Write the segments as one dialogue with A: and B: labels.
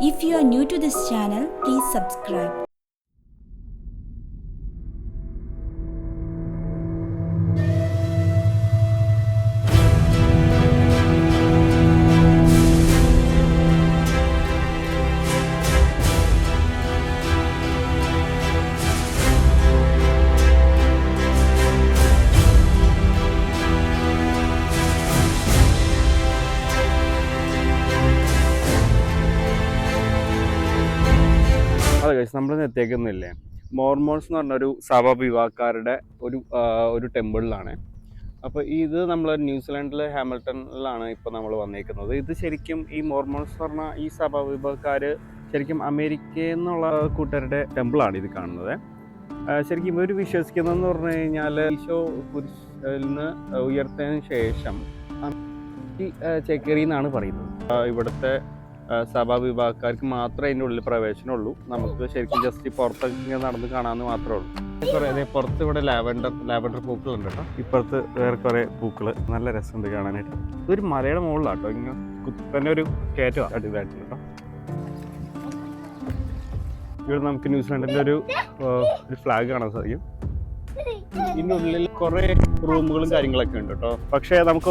A: If you are new to this channel, please subscribe.
B: അതെ guys, നമ്മൾ എത്തിയേക്കുന്നില്ലേ Mormons എന്ന് പറഞ്ഞൊരു സഭ വിഭാഗക്കാരുടെ ഒരു ടെമ്പിളിലാണ്. അപ്പോൾ ഇത് നമ്മൾ ന്യൂസിലാൻഡിലെ ഹാമിൽട്ടണിലാണ് ഇപ്പോൾ നമ്മൾ വന്നേക്കുന്നത്. ഇത് ശരിക്കും ഈ മോർമോൺസ് എന്ന് പറഞ്ഞാൽ ഈ സഭ വിഭാഗക്കാർ ശരിക്കും അമേരിക്കയിൽ നിന്നുള്ള കൂട്ടരുടെ ടെമ്പിളാണ് ഇത് കാണുന്നത്. ശരിക്കും ഇവർ വിശ്വസിക്കുന്നതെന്ന് പറഞ്ഞു കഴിഞ്ഞാൽ ഈശോ കുരിശിൽ നിന്ന് ഉയർത്തതിന് ശേഷം ചേക്കേറി എന്നാണ് പറയുന്നത്. ഇവിടുത്തെ സഭാ വിഭാഗക്കാർക്ക് മാത്രമേ അതിൻ്റെ ഉള്ളിൽ പ്രവേശനമുള്ളൂ. നമുക്ക് ശരിക്കും ജസ്റ്റ് പുറത്തൊക്കെ നടന്ന് കാണാമെന്ന് മാത്രമേ ഉള്ളൂ. കുറേ പുറത്ത് ഇവിടെ ലാവൻഡർ പൂക്കളുണ്ട് കേട്ടോ. ഇപ്പുറത്ത് വേറെ കുറേ പൂക്കൾ, നല്ല രസമുണ്ട് കാണാനായിട്ട്. ഇതൊരു മലയുടെ മുകളിലാണ് കേട്ടോ, ഇങ്ങനെ കുത്തന്നെ ഒരു കയറ്റം അടിപൊളിയായിട്ടുണ്ട് കേട്ടോ. ഇവിടെ നമുക്ക് ന്യൂസിലാൻഡിൻ്റെ ഒരു ഫ്ലാഗ് കാണാൻ സാധിക്കും. ഇതിൻ്റെ ഉള്ളിൽ കുറേ റൂമുകളും കാര്യങ്ങളൊക്കെ ഉണ്ട് കേട്ടോ. പക്ഷേ നമുക്ക്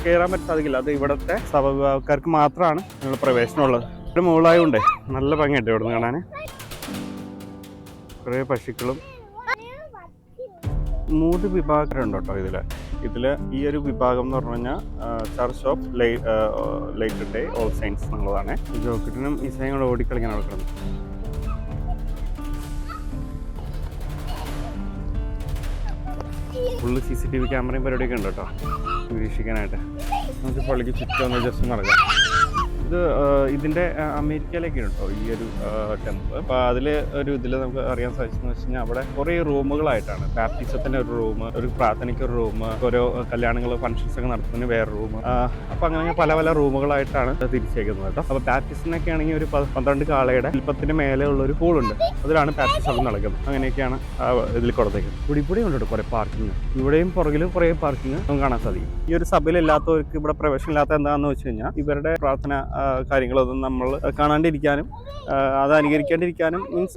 B: കയറാൻ പറ്റാൻ സാധിക്കില്ല. അത് ഇവിടുത്തെ സഭവിഭാഗക്കാർക്ക് മാത്രമാണ് നിങ്ങൾ പ്രവേശനമുള്ളത്. ഇവിടെ മുകളായതുകൊണ്ടേ നല്ല ഭംഗിയുണ്ട് ഇവിടെ നിന്ന് കാണാൻ. കുറേ പശുക്കളും 3 വിഭാഗക്കാരുണ്ട് കേട്ടോ ഇതിൽ ഈ ഒരു വിഭാഗം എന്ന് പറഞ്ഞു കഴിഞ്ഞാൽ church of latter day all saints എന്നുള്ളതാണ്. ജോക്കറ്റിനും ഈസയും കൂടെ ഓടിക്കളിക്കാൻ നടക്കുന്നത്. ഫുള്ള് CCTV ക്യാമറയും പരിപാടിയൊക്കെ ഉണ്ട് കേട്ടോ നിരീക്ഷിക്കാനായിട്ട്. നമുക്ക് പള്ളിക്ക് ചുറ്റും ഒന്ന് ജസ്റ്റ് നടക്കാം. ഇതിൻ്റെ അമേരിക്കയിലേക്ക് കേട്ടോ ഈ ഒരു ടെമ്പിൾ. അപ്പോൾ ഇതിൽ നമുക്ക് അറിയാൻ സാധിച്ചെന്ന് വെച്ച് കഴിഞ്ഞാൽ അവിടെ കുറേ റൂമുകളായിട്ടാണ്. ബാപ്റ്റിസത്തിൻ്റെ ഒരു റൂം, ഒരു പ്രാർത്ഥനയ്ക്ക് ഒരു റൂം, ഓരോ കല്യാണങ്ങൾ ഫംഗ്ഷൻസ് ഒക്കെ നടത്തുന്നതിന് വേറെ റൂം. അപ്പോൾ അങ്ങനെ പല റൂമുകളായിട്ടാണ് തിരിച്ചേക്കുന്നത് കേട്ടോ. അപ്പോൾ ബാപ്റ്റിസത്തിനൊക്കെ ആണെങ്കിൽ ഒരു 12 കാളയുടെ ശില്പത്തിന് മേലെ ഉള്ളൊരു പൂളുണ്ട്, അതിലാണ് ബാപ്റ്റിസം നടക്കുന്നത്. അങ്ങനെയൊക്കെയാണ് ഇതിൽ കൊടുത്തേക്കുന്നത്. ഇവിടെ ഉണ്ട് കുറേ പാർക്കിങ്. ഇവിടെയും പുറകിലും കുറേ പാർക്കിങ് നമുക്ക് കാണാൻ സാധിക്കും. ഈ ഒരു സഭയിലില്ലാത്തവർക്ക് ഇവിടെ പ്രവേശനമില്ലാത്ത എന്താണെന്ന് വെച്ച് കഴിഞ്ഞാൽ ഇവരുടെ പ്രാർത്ഥന കാര്യങ്ങളൊന്നും നമ്മൾ കാണാണ്ടിരിക്കാനും അത് അനുകരിക്കാണ്ടിരിക്കാനും മീൻസ്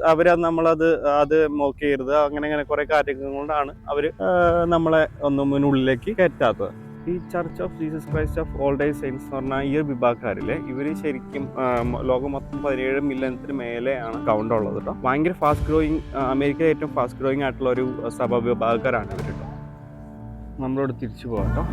B: അത് മോക്ക് ചെയ്യരുത്, അങ്ങനെ കുറേ കാര്യങ്ങൾ കൊണ്ടാണ് അവർ നമ്മളെ ഒന്നും മുന്നിലേക്ക് കയറ്റാത്തത്. ഈ church of Jesus Christ of all day saints എന്ന് പറഞ്ഞാൽ ഈ ഒരു വിഭാഗക്കാരില്ലേ, ഇവർ ശരിക്കും ലോകം മൊത്തം 17 മില്യണത്തിന് മേലെയാണ് കൗണ്ട് ഉള്ളത് കേട്ടോ. ഭയങ്കര ഫാസ്റ്റ് ഗ്രോയിങ്, അമേരിക്കയിലെ ഏറ്റവും ഫാസ്റ്റ് ഗ്രോയിങ് ആയിട്ടുള്ള ഒരു സഭ വിഭാഗക്കാരാണ് ഇവർ കേട്ടോ. നമ്മളോട് തിരിച്ചു പോകാം കേട്ടോ.